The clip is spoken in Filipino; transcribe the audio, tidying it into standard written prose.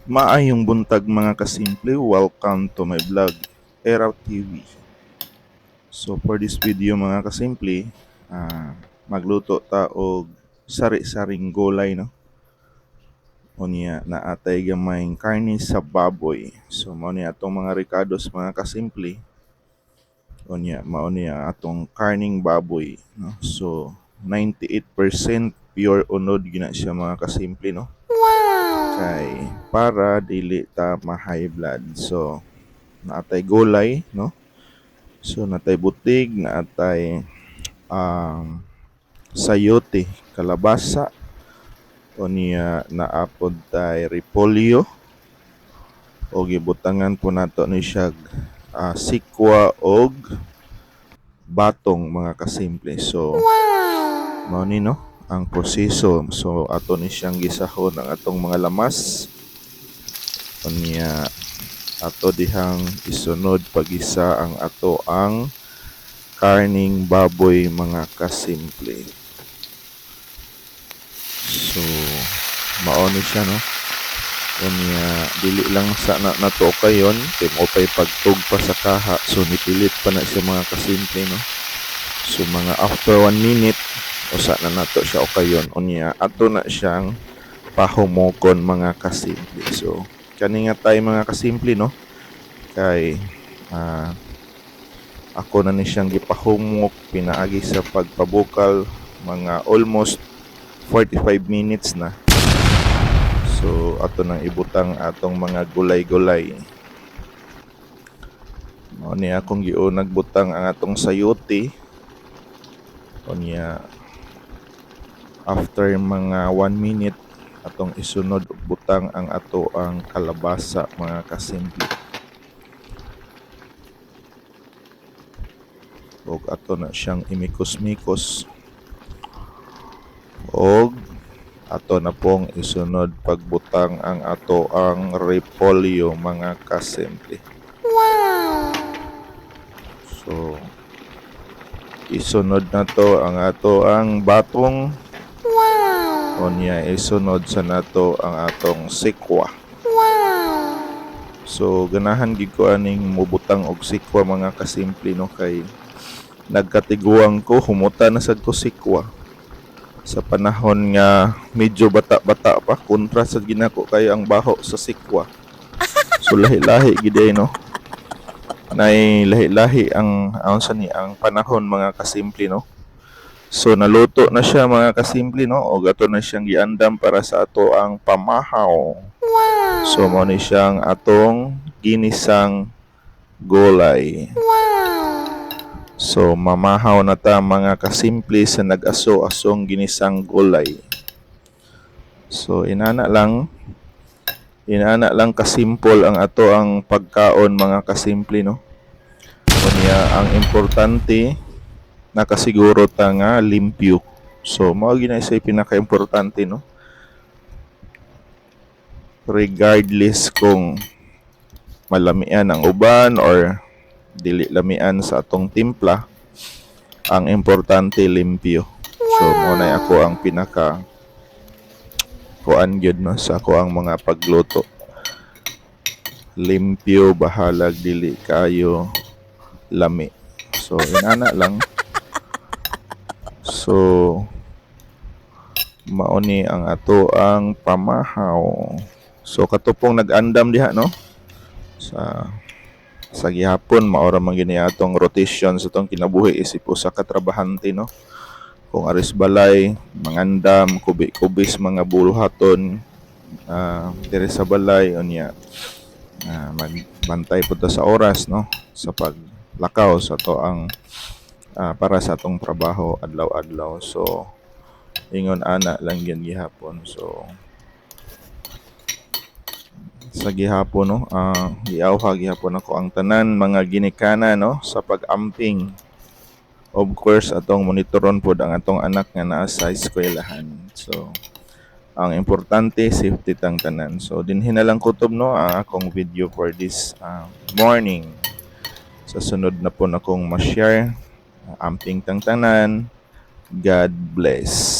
Maayong buntag mga kasimple, welcome to my vlog, Eraw TV. So for this video mga kasimple, magluto ta og sari-saring gulay no. Unya na atay gamayng karne sa baboy. So mao ni atong mga ricados mga kasimple. Unya mao ni atong karning baboy no. So 98% pure unod gina siya mga kasimple no. Kay para dili ta ma-high blood. So naatay gulay no. So natay butig, naatay sayote, kalabasa, o niya naapod tay repolyo o gibutangan po nato ni siya sikwa og batong mga kasimple. So mao ni no ang proseso. So ato ni siyang gisahon ang atong mga lamas o niya ato dihang isunod pag-isa ang ato ang karning baboy mga kasimple. So mao ni siya no. Unya dili lang sa nato kayon kay mo pay pagtug pa sa kaha, so nipilit pa na siya mga kasimple no. So mga after 1 minute usa na nato siya o kayon. Unya ato na siyang pahumokon mga kasimple. So kani nga tay mga kasimple no, kay ako na ni siyang gipahumok pinaagi sa pagpabukal mga almost 45 minutes na. So ato nang ibutang atong mga gulay-gulay. Mao ni akong giunag butang ang atong sayote. Unya after mga 1 minute atong isunod butang ang ato ang kalabasa mga kasimple. Og ato na siyang imikos-mikos. Og ato na pong isunod pagbutang ang ato ang repolyo mga kasimple. So isunod na to ang ato ang batong. Unya isunod sa nato ang atong sikwa. So ganahan gid ko aning mubutang og sikwa mga kasimple no, kay nagkatiguang ko humuta na sad ko sikwa sa panahon nga medyo bata-bata pa, kontra sa ginako kayo ang baho sa sikwa. So lahi-lahi gid no. Nay lahi-lahi ang ang panahon mga kasimple no. So naluto na siya mga kasimple no, o ato na siyang giandam para sa ato ang pamahaw. So mao ni siyang atong ginisang gulay. So mamahaw na ta mga kasimple sa nag-aso-asong ginisang gulay. So inana lang kasimple ang ato ang pagkaon mga kasimple no. Kunya ang importante nakasiguro ta nga limpyo. So mao gina say pinaka-importante no. Regardless kung malamian ang uban or dili lamian sa atong timpla, ang importante limpyo. So mo na ako ang pinaka kuan gyud no sa ako ang mga pagluto. Limpyo, bahalag dili kayo lami. So inana lang. So mao ni ang ato ang pamahaw. So katupong nag-andam diha no sa gihapon maora man gini atong rotation sa tong kinabuhi isip usa ka trabahante no. Kung aris balay, mangandam, kubis mga buluhaton diri sa balay unya magbantay pud ta sa oras no sa paglakaw sa to ang para sa atong trabaho adlaw-adlaw. So ingon ana lang gyud gihapon. So sa gihapon no, giawha gihapon ako ang tanan mga ginikana no sa pag-amping. Of course atong monitoron pod ang atong anak nga naa sa eskwelahan. So ang importante safety tang tanan. So dinhi na lang kutob no ang akong video for this morning. Sa sunod na po akong ma-share. Amping tang tanan. God bless.